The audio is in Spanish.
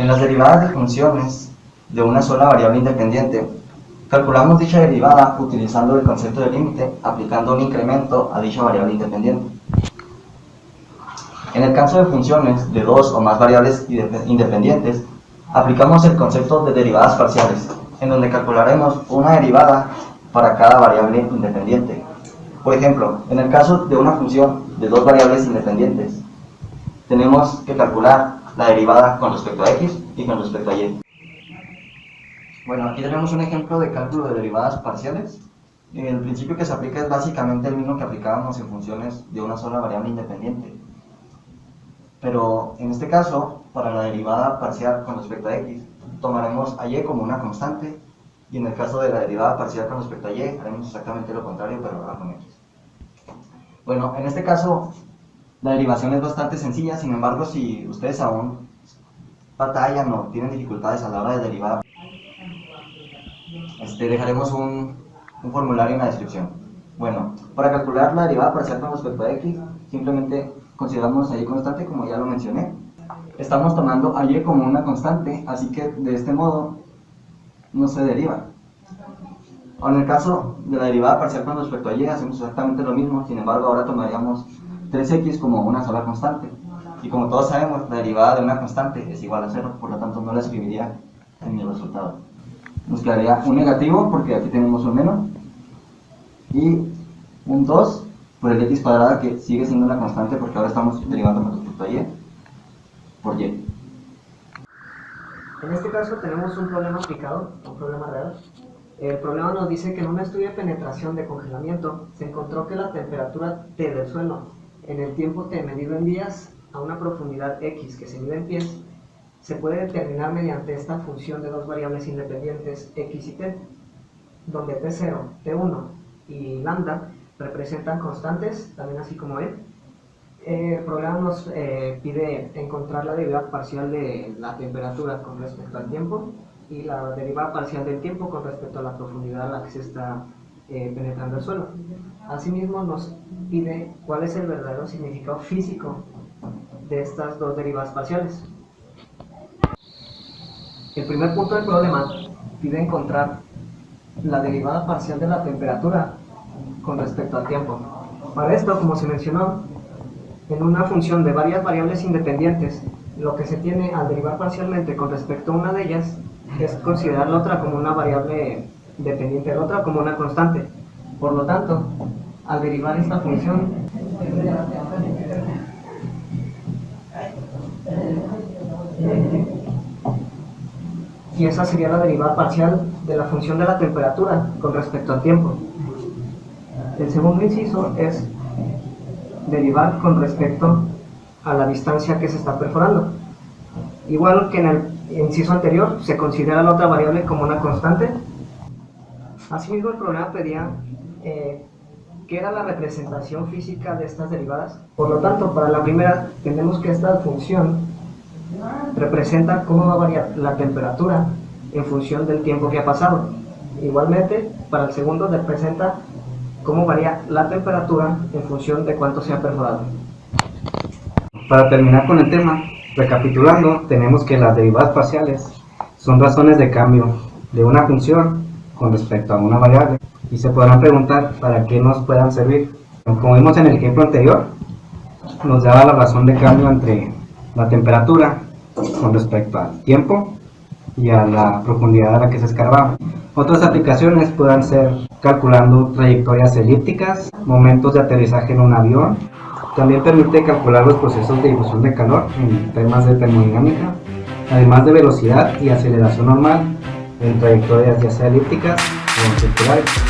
En las derivadas de funciones de una sola variable independiente, calculamos dicha derivada utilizando el concepto de límite, aplicando un incremento a dicha variable independiente. En el caso de funciones de dos o más variables independientes, aplicamos el concepto de derivadas parciales, en donde calcularemos una derivada para cada variable independiente. Por ejemplo, en el caso de una función de dos variables independientes, tenemos que calcular la derivada con respecto a x y con respecto a y. Bueno, aquí tenemos un ejemplo de cálculo de derivadas parciales. El principio que se aplica es básicamente el mismo que aplicábamos en funciones de una sola variable independiente. Pero en este caso, para la derivada parcial con respecto a x, tomaremos a y como una constante, y en el caso de la derivada parcial con respecto a y, haremos exactamente lo contrario, pero ahora con x. Bueno, en este caso, la derivación es bastante sencilla. Sin embargo, si ustedes aún batallan o tienen dificultades a la hora de derivar, dejaremos un formulario en la descripción. Bueno, para calcular la derivada parcial con respecto a x, simplemente consideramos a y constante, como ya lo mencioné. Estamos tomando a y como una constante, así que de este modo no se deriva. O en el caso de la derivada parcial con respecto a y, hacemos exactamente lo mismo. Sin embargo, ahora tomaríamos 3x como una sola constante. Y como todos sabemos, la derivada de una constante es igual a 0, por lo tanto no la escribiría en mi resultado. Nos quedaría un negativo, porque aquí tenemos un menos, y un 2 por el x cuadrada, que sigue siendo una constante porque ahora estamos derivando con respecto a y, por y. En este caso tenemos un problema aplicado, un problema real. El problema nos dice que en un estudio de penetración de congelamiento se encontró que la temperatura T del suelo en el tiempo T medido en días a una profundidad x que se mide en pies se puede determinar mediante esta función de dos variables independientes x y t, donde t0, t1 y lambda representan constantes, también así como e. El programa nos pide encontrar la derivada parcial de la temperatura con respecto al tiempo y la derivada parcial del tiempo con respecto a la profundidad a la que se está penetrando el suelo. Asimismo nos pide cuál es el verdadero significado físico de estas dos derivadas parciales. El primer punto del problema pide encontrar la derivada parcial de la temperatura con respecto al tiempo. Para esto, como se mencionó, en una función de varias variables independientes, lo que se tiene al derivar parcialmente con respecto a una de ellas es considerar la otra como una variable dependiente de la otra, como una constante. Por lo tanto, al derivar esta función, y esa sería la derivada parcial de la función de la temperatura con respecto al tiempo. El segundo inciso es derivar con respecto a la distancia que se está perforando. Igual que en el inciso anterior, se considera la otra variable como una constante. Asimismo, el problema pedía qué era la representación física de estas derivadas. Por lo tanto, para la primera, tenemos que esta función representa cómo va a variar la temperatura en función del tiempo que ha pasado. Igualmente, para el segundo, representa cómo varía la temperatura en función de cuánto se ha perforado. Para terminar con el tema, recapitulando, tenemos que las derivadas parciales son razones de cambio de una función con respecto a una variable, y se podrán preguntar para qué nos puedan servir. Como vimos en el ejemplo anterior, nos daba la razón de cambio entre la temperatura con respecto al tiempo y a la profundidad a la que se escarbaba. Otras aplicaciones puedan ser calculando trayectorias elípticas, momentos de aterrizaje en un avión. También permite calcular los procesos de difusión de calor en temas de termodinámica, además de velocidad y aceleración normal en trayectorias ya sea elípticas o circulares.